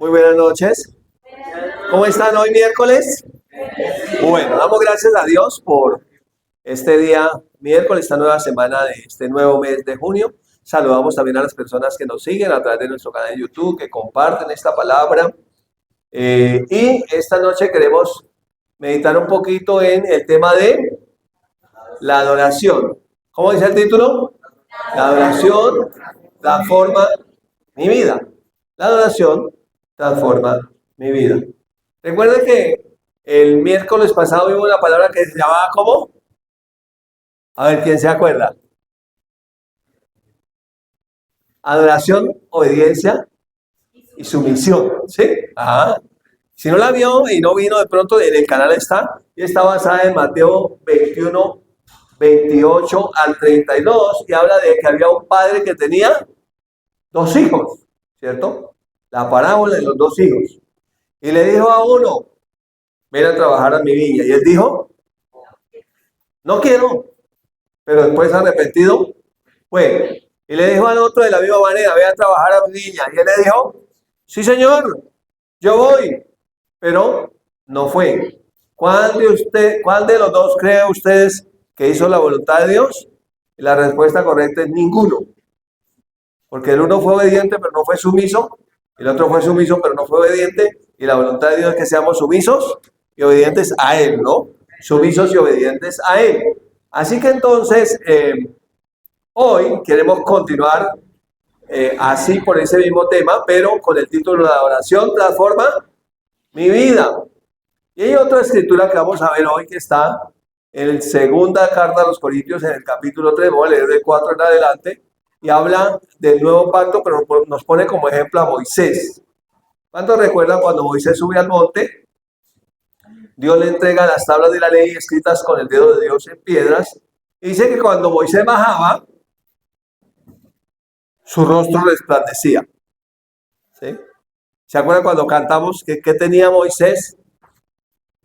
Muy buenas noches. ¿Cómo están hoy miércoles? Bueno, damos gracias a Dios por este día miércoles, esta nueva semana de este nuevo mes de junio. Saludamos también a las personas que nos siguen a través de nuestro canal de YouTube, que comparten esta palabra. Y esta noche queremos meditar un poquito en el tema de la adoración. ¿Cómo dice el título? La adoración transforma mi vida. La adoración transforma mi vida. Recuerden que el miércoles pasado vimos una palabra que se llamaba ¿cómo? A ver, ¿quién se acuerda? Adoración, obediencia y sumisión, ¿sí? Ajá. Si no la vio y no vino, de pronto en el canal está, y está basada en Mateo 21, 28 al 32, y habla de que había un padre que tenía dos hijos, ¿cierto? La parábola de los dos hijos. Y le dijo a uno, ven a trabajar a mi viña. Y él dijo, no quiero. Pero después arrepentido fue. Y le dijo al otro de la misma manera, ven a trabajar a mi viña. Y él le dijo, sí señor, yo voy. Pero no fue. ¿Cuál de los dos cree ustedes que hizo la voluntad de Dios? Y la respuesta correcta es ninguno. Porque el uno fue obediente, pero no fue sumiso. El otro fue sumiso, pero no fue obediente. Y la voluntad de Dios es que seamos sumisos y obedientes a Él, ¿no? Sumisos y obedientes a Él. Así que entonces, hoy queremos continuar así por ese mismo tema, pero con el título de la oración transforma mi vida. Y hay otra escritura que vamos a ver hoy que está en la segunda carta a los Corintios, en el capítulo 3, voy a leer de 4 en adelante, y habla del nuevo pacto, pero nos pone como ejemplo a Moisés. ¿Cuántos recuerdan cuando Moisés sube al monte? Dios le entrega las tablas de la ley escritas con el dedo de Dios en piedras. Y dice que cuando Moisés bajaba, su rostro resplandecía. ¿Sí? ¿Se acuerdan cuando cantamos que tenía Moisés?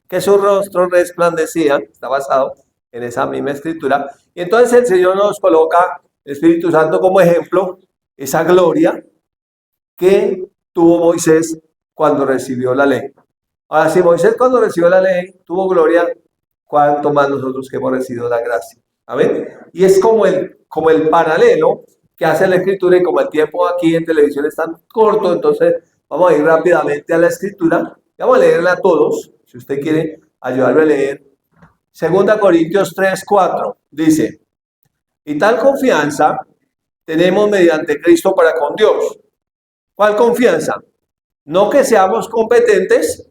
Que su rostro resplandecía. Está basado en esa misma escritura. Y entonces el Señor nos coloca el Espíritu Santo como ejemplo, esa gloria que tuvo Moisés cuando recibió la ley. Ahora, si Moisés cuando recibió la ley tuvo gloria, ¿cuánto más nosotros que hemos recibido la gracia? ¿Amén? Y es como el paralelo que hace la escritura, y como el tiempo aquí en televisión es tan corto, entonces vamos a ir rápidamente a la escritura y vamos a leerla a todos, si usted quiere ayudarme a leer. 2 Corintios 3, 4 dice, y tal confianza tenemos mediante Cristo para con Dios. ¿Cuál confianza? No que seamos competentes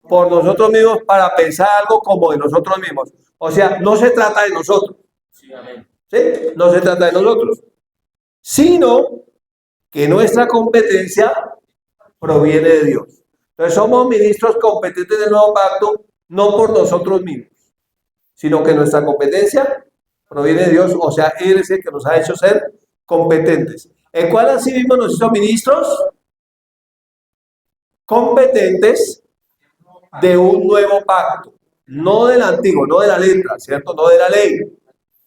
por nosotros mismos para pensar algo como de nosotros mismos. O sea, no se trata de nosotros. ¿Sí? No se trata de nosotros. Sino que nuestra competencia proviene de Dios. Entonces somos ministros competentes del nuevo pacto, no por nosotros mismos, sino que nuestra competencia proviene de Dios. O sea, Él es el que nos ha hecho ser competentes. ¿En cuál así mismo nos hizo ministros? Competentes de un nuevo pacto, no del antiguo, no de la letra, ¿cierto? No de la ley,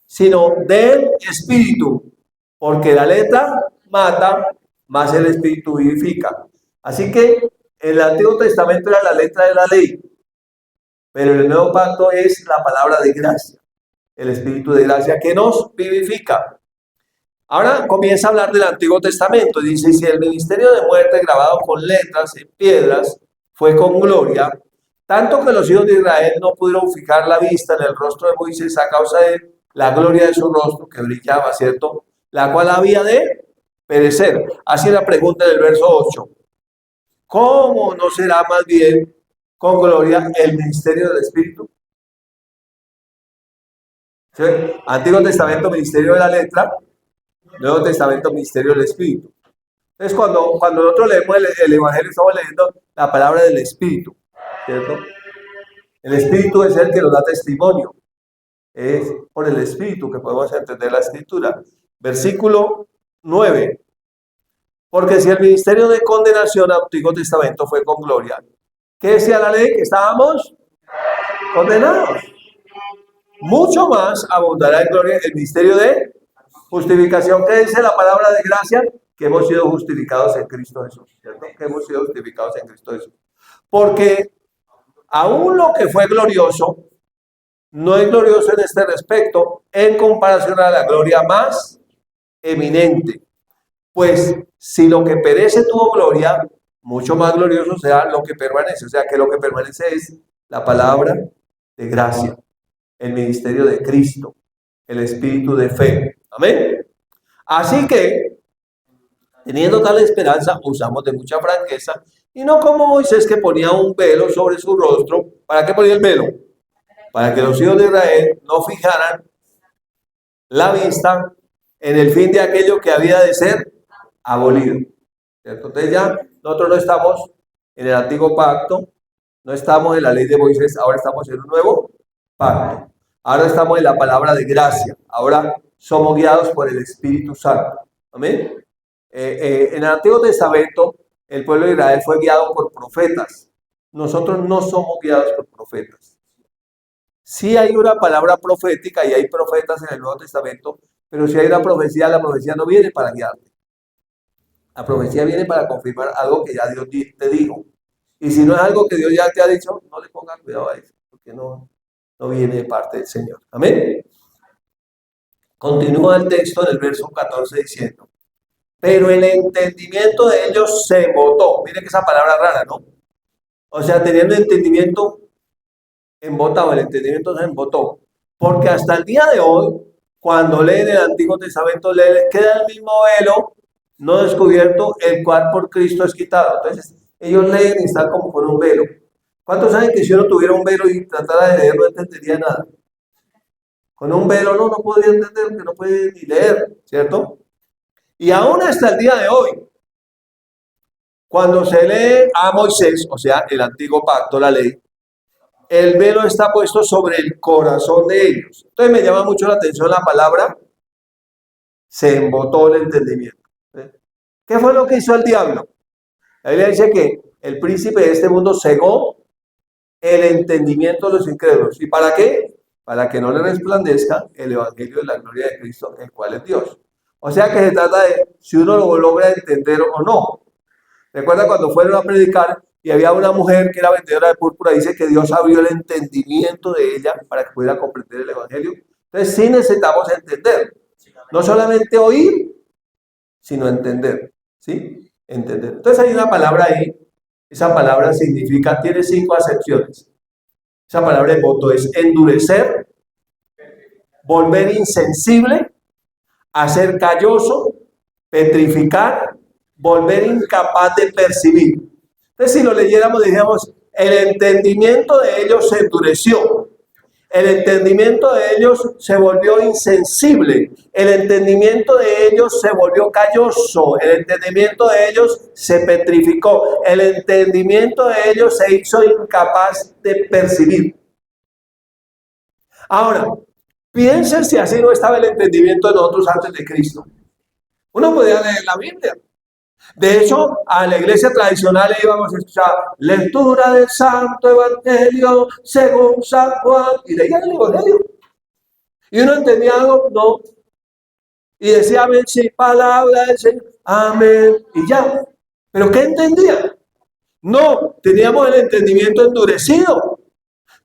sino del espíritu, porque la letra mata, más el espíritu vivifica. Así que el Antiguo Testamento era la letra de la ley, pero el nuevo pacto es la palabra de gracia, el espíritu de gracia que nos vivifica. Ahora comienza a hablar del Antiguo Testamento. Dice, si el ministerio de muerte grabado con letras en piedras fue con gloria, tanto que los hijos de Israel no pudieron fijar la vista en el rostro de Moisés a causa de la gloria de su rostro que brillaba, ¿cierto? La cual había de perecer. Así es la pregunta del verso 8. ¿Cómo no será más bien con gloria el ministerio del Espíritu? ¿Sí? Antiguo Testamento, ministerio de la letra. Nuevo Testamento, ministerio del Espíritu. Entonces, cuando nosotros leemos el Evangelio, estamos leyendo la palabra del Espíritu, ¿cierto? El Espíritu es el que nos da testimonio. Es por el Espíritu que podemos entender la Escritura. Versículo 9. Porque si el ministerio de condenación al Antiguo Testamento fue con gloria, ¿qué decía la ley? Que estábamos condenados. Mucho más abundará en gloria el ministerio de Justificación, ¿qué dice la palabra de gracia? Que hemos sido justificados en Cristo Jesús, ¿cierto? Que hemos sido justificados en Cristo Jesús. Porque aún lo que fue glorioso, no es glorioso en este respecto en comparación a la gloria más eminente. Pues si lo que perece tuvo gloria, mucho más glorioso será lo que permanece. O sea que lo que permanece es la palabra de gracia, el ministerio de Cristo, el espíritu de fe. Amén. Así que, teniendo tal esperanza, usamos de mucha franqueza, y no como Moisés, que ponía un velo sobre su rostro. ¿Para qué ponía el velo? Para que los hijos de Israel no fijaran la vista en el fin de aquello que había de ser abolido. ¿Cierto? Entonces ya nosotros no estamos en el antiguo pacto, no estamos en la ley de Moisés, ahora estamos en un nuevo pacto. Ahora estamos en la palabra de gracia, ahora somos guiados por el Espíritu Santo. Amén. En el Antiguo Testamento, el pueblo de Israel fue guiado por profetas. Nosotros no somos guiados por profetas. Sí hay una palabra profética y hay profetas en el Nuevo Testamento, pero si hay una profecía, la profecía no viene para guiarte. La profecía viene para confirmar algo que ya Dios te dijo. Y si no es algo que Dios ya te ha dicho, no le pongas cuidado a eso, porque no viene de parte del Señor. Amén. Continúa el texto en el verso 14 diciendo: pero el entendimiento de ellos se embotó. Miren que esa palabra rara, ¿no? O sea, teniendo entendimiento embotado, el entendimiento se embotó. Porque hasta el día de hoy, cuando leen el Antiguo Testamento, les queda el mismo velo no descubierto, el cual por Cristo es quitado. Entonces, ellos leen y están como con un velo. ¿Cuántos saben que si uno tuviera un velo y tratara de leer, no entendería nada? Con un velo no podría entender, porque no puede ni leer, ¿cierto? Y aún hasta el día de hoy, cuando se lee a Moisés, o sea, el antiguo pacto, la ley, el velo está puesto sobre el corazón de ellos. Entonces me llama mucho la atención la palabra, se embotó el entendimiento. ¿Qué fue lo que hizo el diablo? La Biblia dice que el príncipe de este mundo cegó el entendimiento de los incrédulos. ¿Y para qué? Para que no le resplandezca el evangelio de la gloria de Cristo, el cual es Dios. O sea que se trata de si uno lo logra entender o no. Recuerda cuando fueron a predicar y había una mujer que era vendedora de púrpura, dice que Dios abrió el entendimiento de ella para que pudiera comprender el evangelio. Entonces sí necesitamos entender. No solamente oír, sino entender. ¿Sí? Entender. Entonces hay una palabra ahí. Esa palabra significa, tiene 5 acepciones. Esa palabra en voto es endurecer, volver insensible, hacer calloso, petrificar, volver incapaz de percibir. Entonces, si lo leyéramos, diríamos, el entendimiento de ellos se endureció, el entendimiento de ellos se volvió insensible, el entendimiento de ellos se volvió calloso, el entendimiento de ellos se petrificó, el entendimiento de ellos se hizo incapaz de percibir. Ahora, piensen si así no estaba el entendimiento de nosotros antes de Cristo. Uno podía leer la Biblia. De hecho, a la iglesia tradicional íbamos a escuchar lectura del Santo Evangelio según San Juan, y leían el Evangelio. Y uno entendía algo, no. Y decía, amén, sí, palabra del Señor, amén, y ya. ¿Pero qué entendía? No, teníamos el entendimiento endurecido.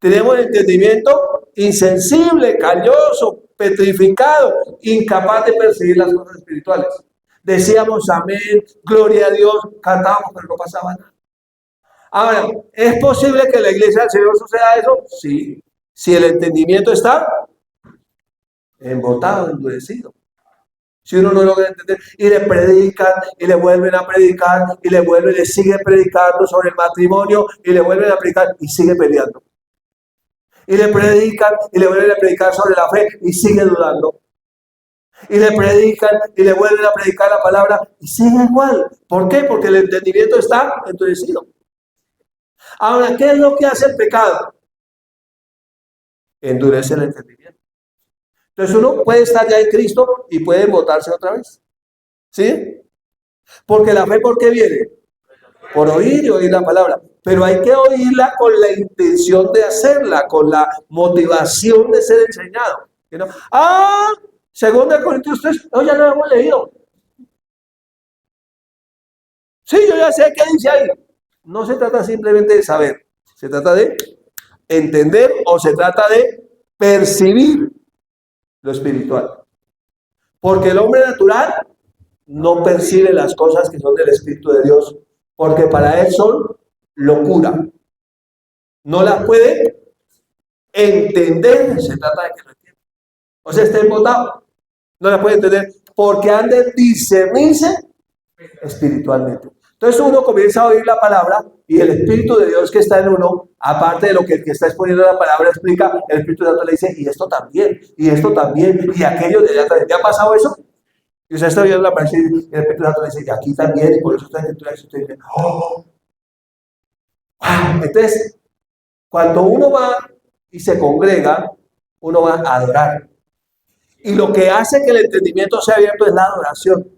Teníamos el entendimiento insensible, calloso, petrificado, incapaz de percibir las cosas espirituales. Decíamos amén, gloria a Dios, cantábamos, pero no pasaba nada. Ahora, ¿es posible que en la iglesia del Señor suceda eso? Sí, si el entendimiento está embotado, endurecido. Si uno no logra entender, y le predican, y le vuelven a predicar, y le vuelven, y le siguen predicando sobre el matrimonio, y le vuelven a predicar, y sigue peleando. Y le predican, y le vuelven a predicar sobre la fe, y sigue dudando. Y le predican y le vuelven a predicar la palabra y sigue igual. ¿Por qué? Porque el entendimiento está endurecido. Ahora, ¿qué es lo que hace el pecado? Endurece el entendimiento. Entonces uno puede estar ya en Cristo y puede embotarse otra vez. ¿Sí? Porque la fe, ¿por qué viene? Por oír y oír la palabra. Pero hay que oírla con la intención de hacerla, con la motivación de ser enseñado. ¿No? Segunda de Corintios 3, no, ya lo hemos leído. Sí, yo ya sé qué dice ahí. No se trata simplemente de saber, se trata de entender o se trata de percibir lo espiritual. Porque el hombre natural no percibe las cosas que son del Espíritu de Dios, porque para él son locura. No las puede entender, se trata de que lo entienda. O sea, está embotado. No la puede entender porque han de discernirse espiritualmente. Entonces uno comienza a oír la palabra y el Espíritu de Dios que está en uno, aparte de lo que el que está exponiendo la palabra explica, el Espíritu Santo le dice, y esto también, y aquello de allá también. ¿Te ha pasado eso? Y usted está viendo la palabra y el Espíritu Santo le dice, y aquí también, y por eso está en escritura, y usted dice, ¡oh! ¡Wow! Entonces, cuando uno va y se congrega, uno va a adorar. Y lo que hace que el entendimiento sea abierto es la adoración.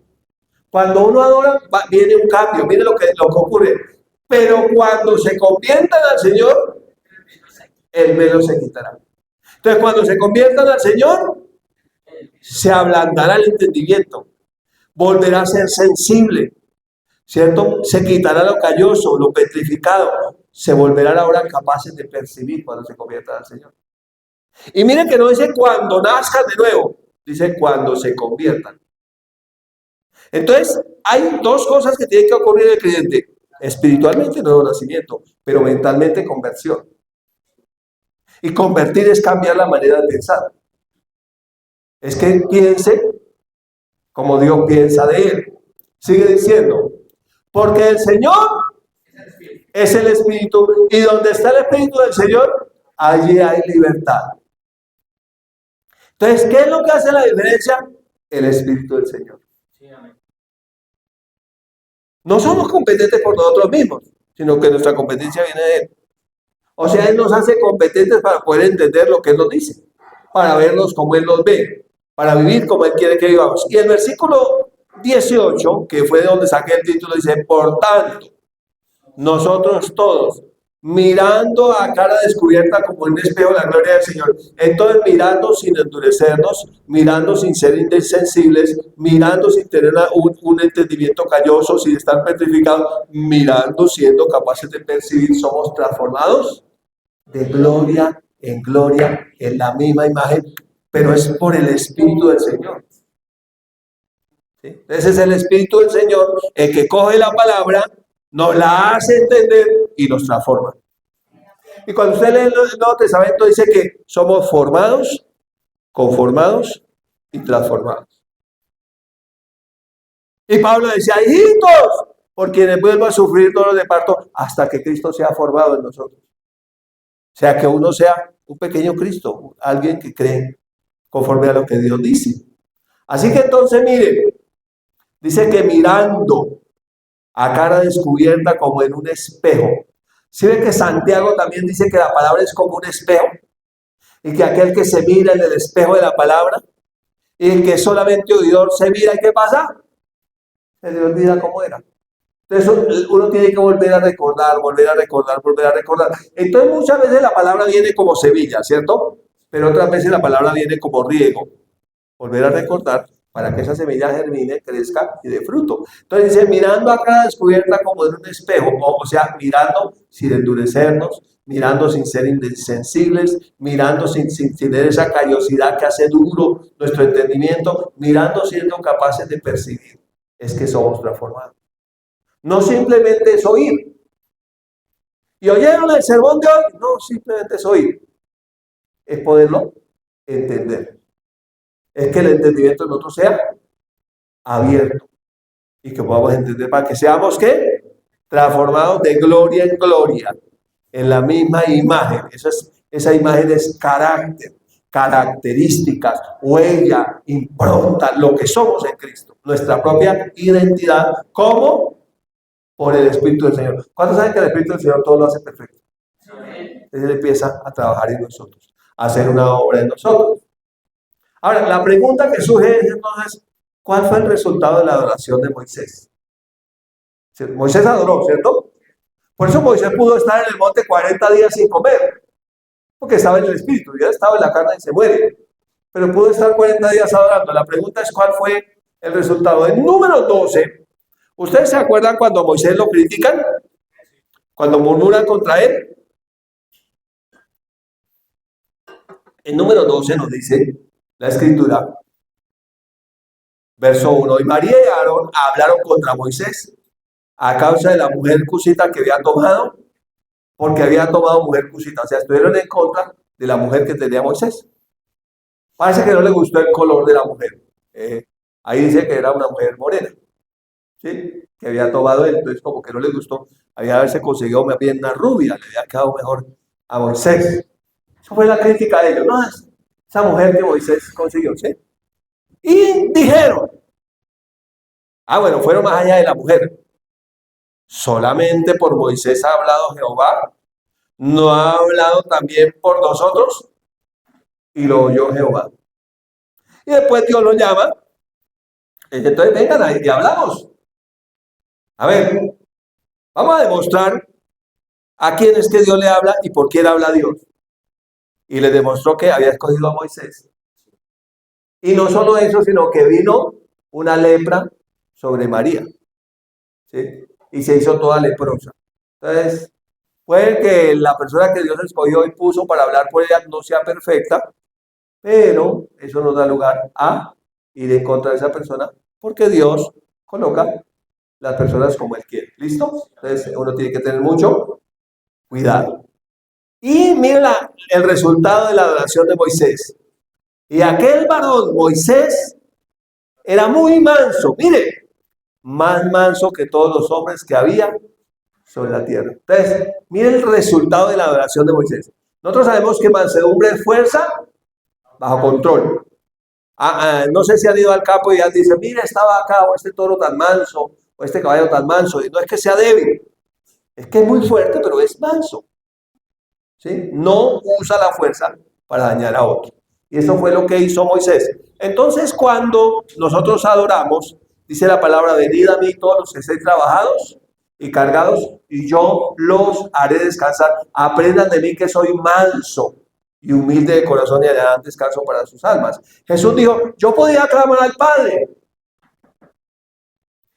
Cuando uno adora, viene un cambio, mire lo que ocurre. Pero cuando se conviertan al Señor, el velo se quitará. Entonces, cuando se conviertan al Señor, se ablandará el entendimiento, volverá a ser sensible, ¿cierto? Se quitará lo calloso, lo petrificado, se volverán ahora capaces de percibir cuando se conviertan al Señor. Y miren que no dice cuando nazcan de nuevo, dice cuando se conviertan. Entonces, hay dos cosas que tienen que ocurrir en el creyente. Espiritualmente, nuevo nacimiento, pero mentalmente, conversión. Y convertir es cambiar la manera de pensar. Es que piense como Dios piensa de él. Sigue diciendo, porque el Señor es el Espíritu, y donde está el Espíritu del Señor, allí hay libertad. Entonces, ¿qué es lo que hace la diferencia? El Espíritu del Señor. No somos competentes por nosotros mismos, sino que nuestra competencia viene de Él. O sea, Él nos hace competentes para poder entender lo que Él nos dice, para vernos como Él nos ve, para vivir como Él quiere que vivamos. Y el versículo 18, que fue de donde saqué el título, dice, por tanto, nosotros todos, mirando a cara descubierta como en un espejo la gloria del Señor. Entonces, mirando sin endurecernos, mirando sin ser insensibles, mirando sin tener un entendimiento calloso, sin estar petrificados, mirando, siendo capaces de percibir, somos transformados de gloria en la misma imagen, pero es por el Espíritu del Señor. ¿Sí? Ese es el Espíritu del Señor, el que coge la palabra, nos la hace entender y nos transforma. Y cuando usted lee el Nuevo Testamento dice que somos formados, conformados y transformados. Y Pablo decía, hijitos, por quienes vuelvo a sufrir dolor de parto hasta que Cristo sea formado en nosotros. O sea, que uno sea un pequeño Cristo, alguien que cree conforme a lo que Dios dice. Así que entonces, mire, dice que mirando a cara descubierta como en un espejo. ¿Sí ve que Santiago también dice que la palabra es como un espejo? Y que aquel que se mira en el espejo de la palabra y el que solamente oidor se mira, ¿y qué pasa? Se le olvida cómo era. Entonces uno tiene que volver a recordar. Entonces muchas veces la palabra viene como semilla, ¿cierto? Pero otras veces la palabra viene como riego. Volver a recordar para que esa semilla germine, crezca y dé fruto. Entonces dice, mirando a cara descubierta como en un espejo, o sea, mirando sin endurecernos, mirando sin ser insensibles, mirando sin tener esa callosidad que hace duro nuestro entendimiento, mirando siendo capaces de percibir, es que somos transformados. No simplemente es oír. ¿Y oyeron el sermón de hoy? No, simplemente es oír. Es poderlo entender. Es que el entendimiento de nosotros sea abierto y que podamos entender para que seamos, ¿qué? Transformados de gloria en gloria en la misma imagen. Esa imagen es carácter, características, huella, impronta, lo que somos en Cristo, nuestra propia identidad como por el Espíritu del Señor. ¿Cuántos saben que el Espíritu del Señor todo lo hace perfecto? Él empieza a trabajar en nosotros, a hacer una obra en nosotros. Ahora, la pregunta que surge es entonces, ¿cuál fue el resultado de la adoración de Moisés? Moisés adoró, ¿cierto? Por eso Moisés pudo estar en el monte 40 días sin comer, porque estaba en el espíritu, ya estaba en la carne y se muere. pero pudo estar 40 días adorando. La pregunta es cuál fue el resultado. En número 12, ¿ustedes se acuerdan cuando a Moisés lo critican? Cuando murmuran contra él. En número 12 nos dice la escritura, verso 1, y María y Aarón hablaron contra Moisés a causa de la mujer cusita que había tomado, porque había tomado mujer cusita, o sea, estuvieron en contra de la mujer que tenía Moisés. Parece que no le gustó el color de la mujer. Ahí dice que era una mujer morena, ¿sí? Que había tomado él, entonces como que no le gustó, había haberse conseguido más bien una rubia, le había quedado mejor a Moisés. Esa fue la crítica de ellos, no, esa mujer que Moisés consiguió, ¿sí? Y dijeron, bueno, fueron más allá de la mujer. Solamente por Moisés ha hablado Jehová, no ha hablado también por nosotros, y lo oyó Jehová. Y después Dios lo llama, entonces vengan ahí y hablamos. A ver, vamos a demostrar a quién es que Dios le habla y por quién habla Dios. Y le demostró que había escogido a Moisés. Y no solo eso, sino que vino una lepra sobre María, ¿sí? Y se hizo toda leprosa. Entonces, puede que la persona que Dios escogió y puso para hablar por ella no sea perfecta, pero eso nos da lugar a ir en contra de esa persona, porque Dios coloca las personas como Él quiere. ¿Listo? Entonces, uno tiene que tener mucho cuidado. Y mira el resultado de la adoración de Moisés. Y aquel varón, Moisés, era muy manso. Mire, más manso que todos los hombres que había sobre la tierra. Entonces, mire el resultado de la adoración de Moisés. Nosotros sabemos que mansedumbre es fuerza bajo control. No sé si han ido al campo y ya dicen, mira, estaba acá, o este toro tan manso, o este caballo tan manso. Y no es que sea débil, es que es muy fuerte, pero es manso. ¿Sí? No usa la fuerza para dañar a otro. Y eso fue lo que hizo Moisés. Entonces, cuando nosotros adoramos, dice la palabra, venid a mí todos los que estéis trabajados y cargados, y yo los haré descansar. Aprendan de mí que soy manso y humilde de corazón y hallarán descanso para sus almas. Jesús dijo, yo podía clamar al Padre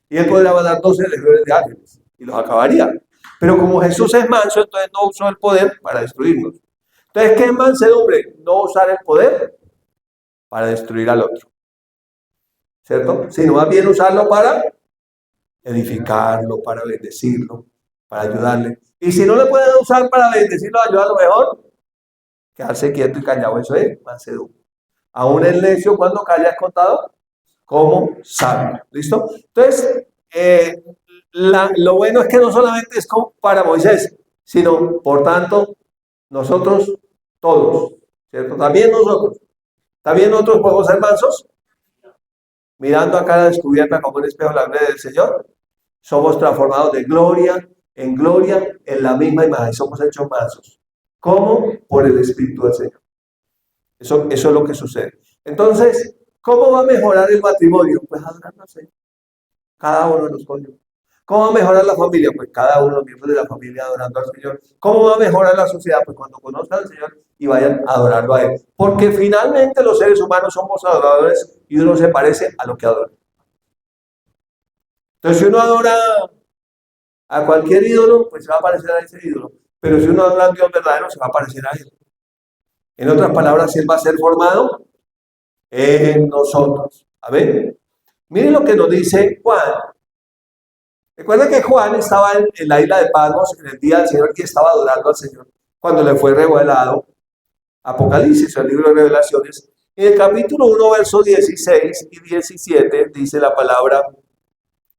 y él podría mandar 12 legiones de ángeles y los acabaría. Pero como Jesús es manso, entonces no usó el poder para destruirnos. Entonces, ¿qué es mansedumbre? No usar el poder para destruir al otro, ¿cierto? Sino más bien usarlo para edificarlo, para bendecirlo, para ayudarle. Y si no le pueden usar para bendecirlo, ayudarlo mejor, quedarse quieto y callado, eso es mansedumbre. Aún el necio cuando calla es contado como sabio, ¿listo? Entonces, lo bueno es que no solamente es para Moisés, sino, por tanto, nosotros todos, ¿cierto? También nosotros podemos ser mansos, mirando a cara descubierta como un espejo la gloria del Señor. Somos transformados de gloria en la misma imagen, somos hechos mansos. ¿Cómo? Por el Espíritu del Señor. Eso es lo que sucede. Entonces, ¿cómo va a mejorar el matrimonio? Pues adorando al Señor. Cada uno de los cónyuges. ¿Cómo va a mejorar la familia? Pues cada uno de los miembros de la familia adorando al Señor. ¿Cómo va a mejorar la sociedad? Pues cuando conozcan al Señor y vayan adorando a Él. Porque finalmente los seres humanos somos adoradores y uno se parece a lo que adora. Entonces, si uno adora a cualquier ídolo, pues se va a parecer a ese ídolo. Pero si uno adora a un Dios verdadero, se va a parecer a Él. En otras palabras, Él va a ser formado en nosotros. Amén. Miren lo que nos dice Juan. Recuerda que Juan estaba en la isla de Patmos en el día del Señor que estaba adorando al Señor cuando le fue revelado Apocalipsis, el libro de Revelaciones. En el capítulo 1, versos 16 y 17 dice la palabra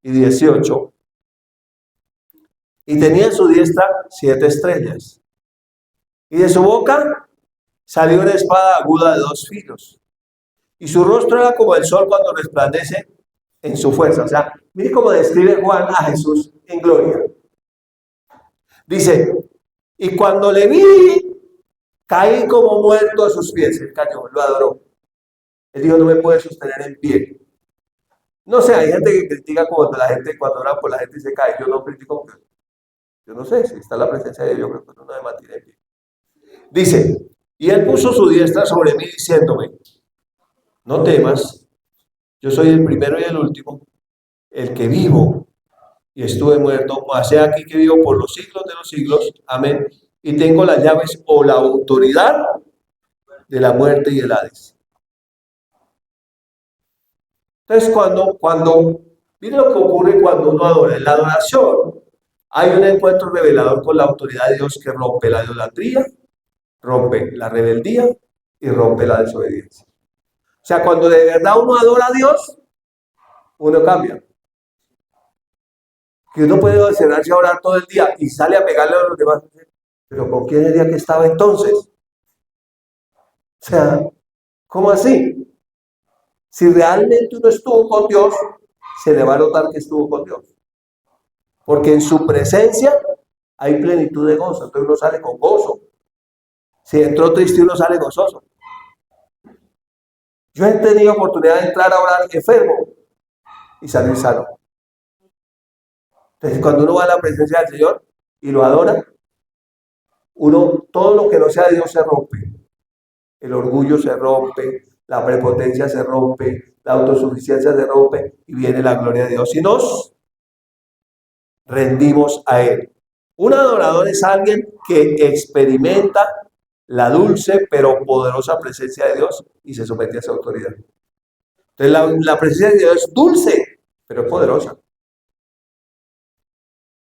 y 18. Y tenía en su diestra 7 estrellas. Y de su boca salió una espada aguda de 2 filos. Y su rostro era como el sol cuando resplandece en su fuerza. O sea, mire cómo describe Juan a Jesús en gloria. Dice, y cuando le vi, caí como muerto a sus pies. Él cayó, lo adoró. Él dijo, no me puede sostener en pie. No sé, hay gente que critica cuando ora por la gente se cae. Yo no critico. Yo no sé si está la presencia de Dios, yo creo que uno me mantiene en pie. Dice, y él puso su diestra sobre mí diciéndome, no temas, yo soy el primero y el último, el que vivo y estuve muerto, mas he aquí que vivo por los siglos de los siglos, amén, y tengo las llaves o la autoridad de la muerte y el Hades. Entonces, mire lo que ocurre cuando uno adora. En la adoración hay un encuentro revelador con la autoridad de Dios que rompe la idolatría, rompe la rebeldía y rompe la desobediencia. O sea, cuando de verdad uno adora a Dios, uno cambia. Que uno puede cerrarse a orar todo el día y sale a pegarle a los demás. Pero ¿con quién diría que estaba entonces? O sea, ¿cómo así? Si realmente uno estuvo con Dios, se le va a notar que estuvo con Dios. Porque en su presencia hay plenitud de gozo. Entonces uno sale con gozo. Si entró triste, uno sale gozoso. Yo he tenido oportunidad de entrar a orar enfermo y salir sano. Entonces, cuando uno va a la presencia del Señor y lo adora, todo lo que no sea Dios se rompe. El orgullo se rompe, la prepotencia se rompe, la autosuficiencia se rompe y viene la gloria de Dios y nos rendimos a Él. Un adorador es alguien que experimenta la dulce pero poderosa presencia de Dios y se somete a esa autoridad. Entonces la presencia de Dios es dulce, pero es poderosa.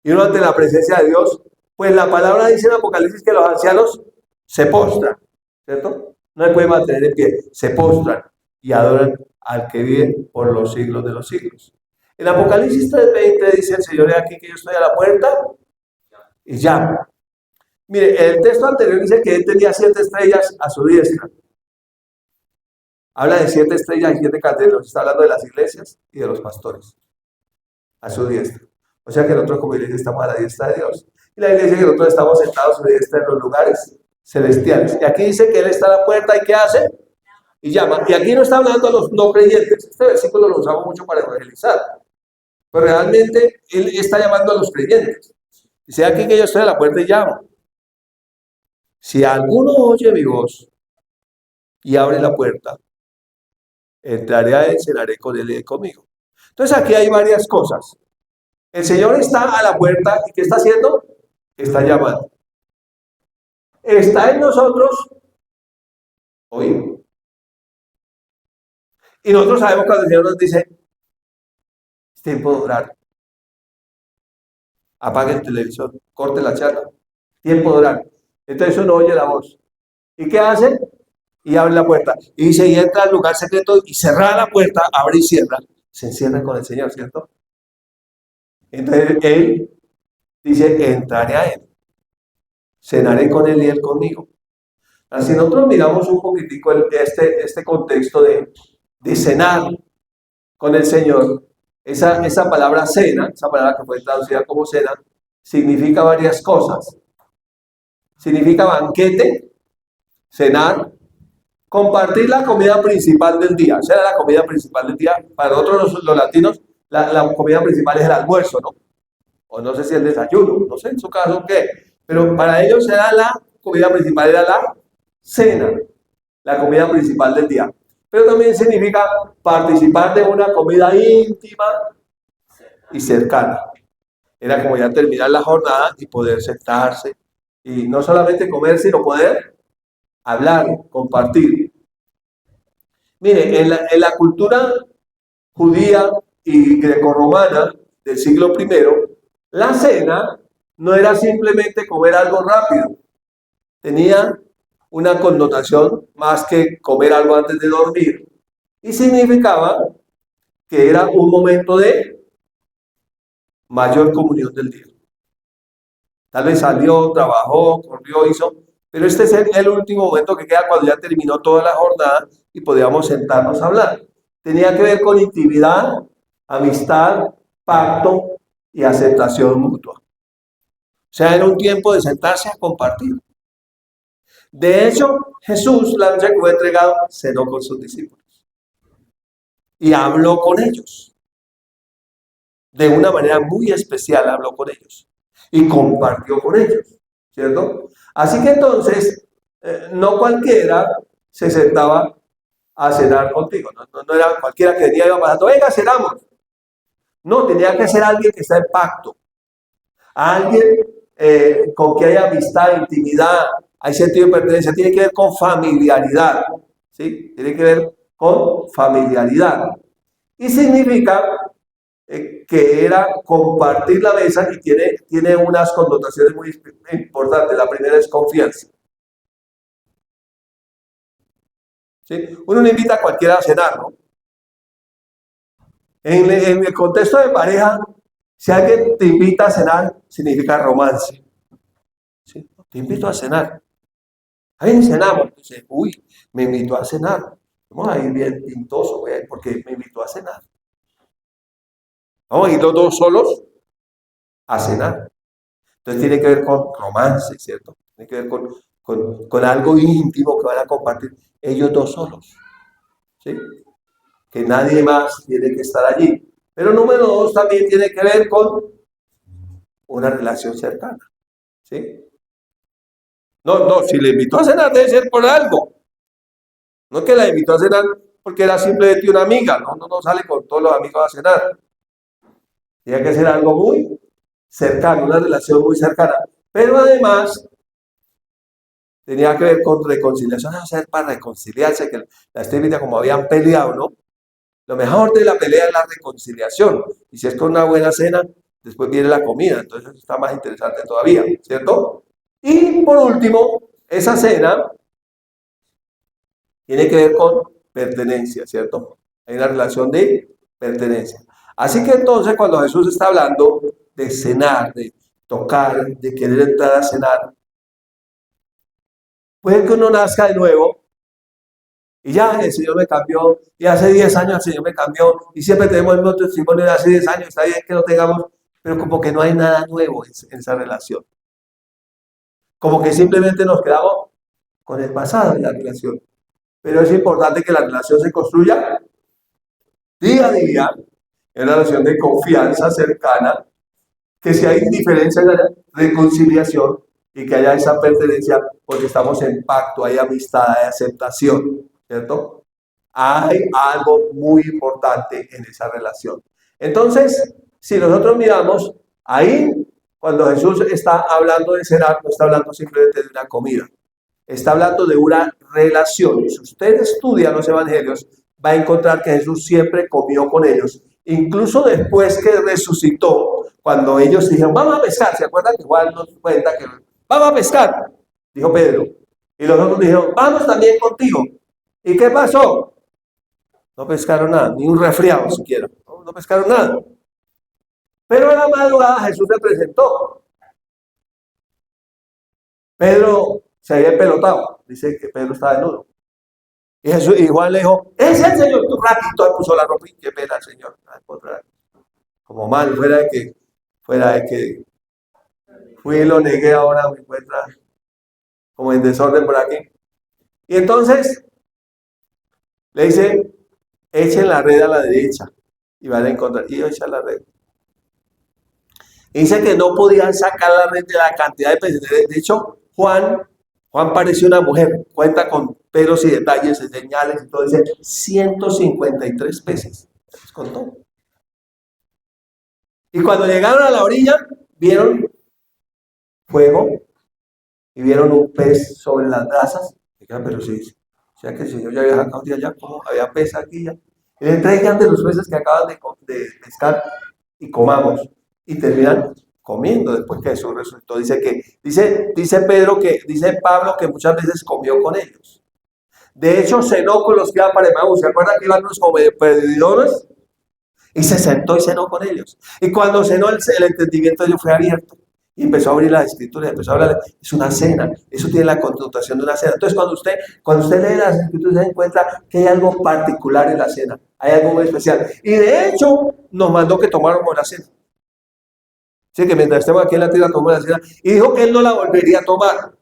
Y uno ante la presencia de Dios, pues la palabra dice en Apocalipsis que los ancianos se postran, ¿cierto? No se pueden mantener en pie, se postran y adoran al que vive por los siglos de los siglos. En Apocalipsis 3:20 dice el Señor, aquí que yo estoy a la puerta y llamo. Mire, el texto anterior dice que él tenía 7 estrellas a su diestra. Habla de 7 estrellas y 7 candelos. Está hablando de las iglesias y de los pastores. A su diestra. O sea que nosotros como iglesia estamos a la diestra de Dios. Y la iglesia que nosotros estamos sentados a su diestra en los lugares celestiales. Y aquí dice que Él está a la puerta y ¿qué hace? Y llama. Y aquí no está hablando a los no creyentes. Este versículo lo usamos mucho para evangelizar. Pero realmente Él está llamando a los creyentes. Dice aquí que yo estoy a la puerta y llamo. Si alguno oye mi voz y abre la puerta, entraré a Él, cenaré con Él y conmigo. Entonces aquí hay varias cosas. El Señor está a la puerta y ¿qué está haciendo? Está llamando. Está en nosotros oír. Y nosotros sabemos cuando el Señor nos dice, es tiempo de orar. Apague el televisor, corte la charla. Tiempo de orar. Entonces uno oye la voz. ¿Y qué hace? Y abre la puerta. Y dice, y entra al lugar secreto y cerrar la puerta, abre y cierra. Se encierra con el Señor, ¿cierto? Entonces Él dice, entraré a Él. Cenaré con Él y Él conmigo. Así nosotros miramos un poquitico este contexto de cenar con el Señor. Esa palabra cena, esa palabra que fue traducida como cena, significa varias cosas. Significa banquete, cenar, compartir la comida principal del día. Esa era la comida principal del día. Para nosotros los latinos, la comida principal es el almuerzo, ¿no? O no sé si el desayuno, no sé en su caso qué. Pero para ellos era la comida principal, era la cena, la comida principal del día. Pero también significa participar de una comida íntima y cercana. Era como ya terminar la jornada y poder sentarse y no solamente comer, sino poder hablar, compartir. Mire, en la cultura judía y grecorromana del siglo I, la cena no era simplemente comer algo rápido. Tenía una connotación más que comer algo antes de dormir. Y significaba que era un momento de mayor comunión del día. Tal vez salió, trabajó, corrió, hizo, pero este es el último momento que queda cuando ya terminó toda la jornada y podíamos sentarnos a hablar. Tenía que ver con intimidad, amistad, pacto y aceptación mutua. O sea, era un tiempo de sentarse a compartir. De hecho, Jesús, la noche que fue entregado, cenó con sus discípulos y habló con ellos. De una manera muy especial habló con ellos y compartió con ellos, ¿cierto? Así que entonces, no cualquiera se sentaba a cenar contigo. No era cualquiera que venía y iba pasando, venga, cenamos. No, tenía que ser alguien que está en pacto. Alguien con que hay amistad, intimidad, hay sentido de pertenencia. Tiene que ver con familiaridad. ¿Sí? Tiene que ver con familiaridad. Y significa que era compartir la mesa y tiene unas connotaciones muy importantes. La primera es confianza. ¿Sí? Uno no invita a cualquiera a cenar, ¿no? En el contexto de pareja, si alguien te invita a cenar, significa romance. ¿Sí? Te invito a cenar. Ahí cenamos. Dice, uy, me invitó a cenar. Vamos a ir bien pintoso, porque me invitó a cenar. Vamos a ir los dos solos a cenar. Entonces tiene que ver con romance, ¿cierto? Tiene que ver con algo íntimo que van a compartir ellos dos solos. ¿Sí? Que nadie más tiene que estar allí. Pero número dos también tiene que ver con una relación cercana. ¿Sí? No, si le invitó a cenar debe ser por algo. No es que la invitó a cenar porque era simplemente una amiga. No sale con todos los amigos a cenar. Tiene que ser algo muy cercano, una relación muy cercana. Pero además tenía que ver con reconciliación, hacer para reconciliarse, que la estética como habían peleado, ¿no? Lo mejor de la pelea es la reconciliación. Y si es con una buena cena, después viene la comida. Entonces eso está más interesante todavía, ¿cierto? Y por último, esa cena tiene que ver con pertenencia, ¿cierto? Hay una relación de pertenencia. Así que entonces cuando Jesús está hablando de cenar, de tocar, de querer entrar a cenar, puede que uno nazca de nuevo y ya el Señor me cambió, y hace 10 años el Señor me cambió, y siempre tenemos el mismo testimonio de hace 10 años, está bien que lo tengamos, pero como que no hay nada nuevo en esa relación. Como que simplemente nos quedamos con el pasado de la relación. Pero es importante que la relación se construya día a día, en una relación de confianza cercana, que si hay diferencias haya reconciliación y que haya esa pertenencia porque estamos en pacto, hay amistad, hay aceptación, ¿cierto? Hay algo muy importante en esa relación. Entonces, si nosotros miramos, ahí cuando Jesús está hablando de cenar, no está hablando simplemente de una comida, está hablando de una relación. Y si usted estudia los evangelios, va a encontrar que Jesús siempre comió con ellos. Incluso después que resucitó, cuando ellos dijeron, vamos a pescar, ¿se acuerdan que Juan nos cuenta que vamos a pescar? Dijo Pedro. Y los otros dijeron, vamos también contigo. ¿Y qué pasó? No pescaron nada, ni un resfriado siquiera. No pescaron nada. Pero a la madrugada Jesús se presentó. Pedro se había empelotado. Dice que Pedro estaba desnudo. Y Jesús, y Juan le dijo, es el Señor. Tú ratito puso la ropa y qué pena el Señor. Como mal, fuera de que fui y lo negué, ahora me encuentra como en desorden por aquí. Y entonces le dice, echen la red a la derecha y van a encontrar. Y ellos echan la red. Y dice que no podían sacar la red de la cantidad de peces. De hecho, Juan pareció una mujer, cuenta con pelos y detalles, señales y todo. Dice 153 peces. Les contó. Y cuando llegaron a la orilla, vieron fuego y vieron un pez sobre las brasas. Dijeron, pero sí, o sea que el Señor ya había sacado de allá, como había pez aquí ya. Y le traigan de los peces que acaban de pescar y comamos. Y terminan comiendo después que Jesús resucitó. Dice Pablo que muchas veces comió con ellos. De hecho, cenó con los que iban para Emaús. ¿Se acuerdan que iban unos como perdidores? Y se sentó y cenó con ellos. Y cuando cenó, el entendimiento de ellos fue abierto. Y empezó a abrir las escrituras, empezó a hablar. Es una cena, eso tiene la connotación de una cena. Entonces, cuando usted lee las escrituras, se encuentra que hay algo particular en la cena, hay algo muy especial. Y de hecho, nos mandó que tomáramos la cena. Sí, que mientras estemos aquí en la tierra, tomamos la cena. Y dijo que él no la volvería a tomar.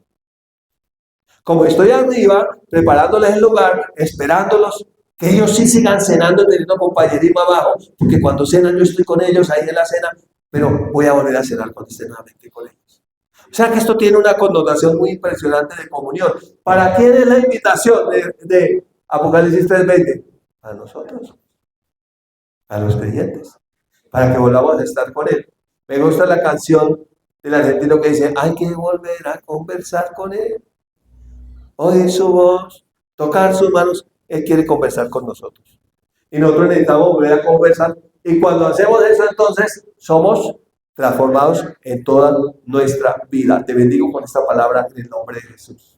Como estoy arriba, preparándoles el lugar, esperándolos, que ellos sí sigan cenando y teniendo compañerismo abajo, porque cuando cenan yo estoy con ellos ahí en la cena, pero voy a volver a cenar cuando esté nuevamente con ellos. O sea que esto tiene una connotación muy impresionante de comunión. ¿Para quién es la invitación Apocalipsis 3:20, a nosotros, a los creyentes, para que volvamos a estar con Él. Me gusta la canción del argentino que dice, hay que volver a conversar con Él, oír su voz, tocar sus manos. Él quiere conversar con nosotros. Y nosotros necesitamos volver a conversar. Y cuando hacemos eso, entonces somos transformados en toda nuestra vida. Te bendigo con esta palabra en el nombre de Jesús.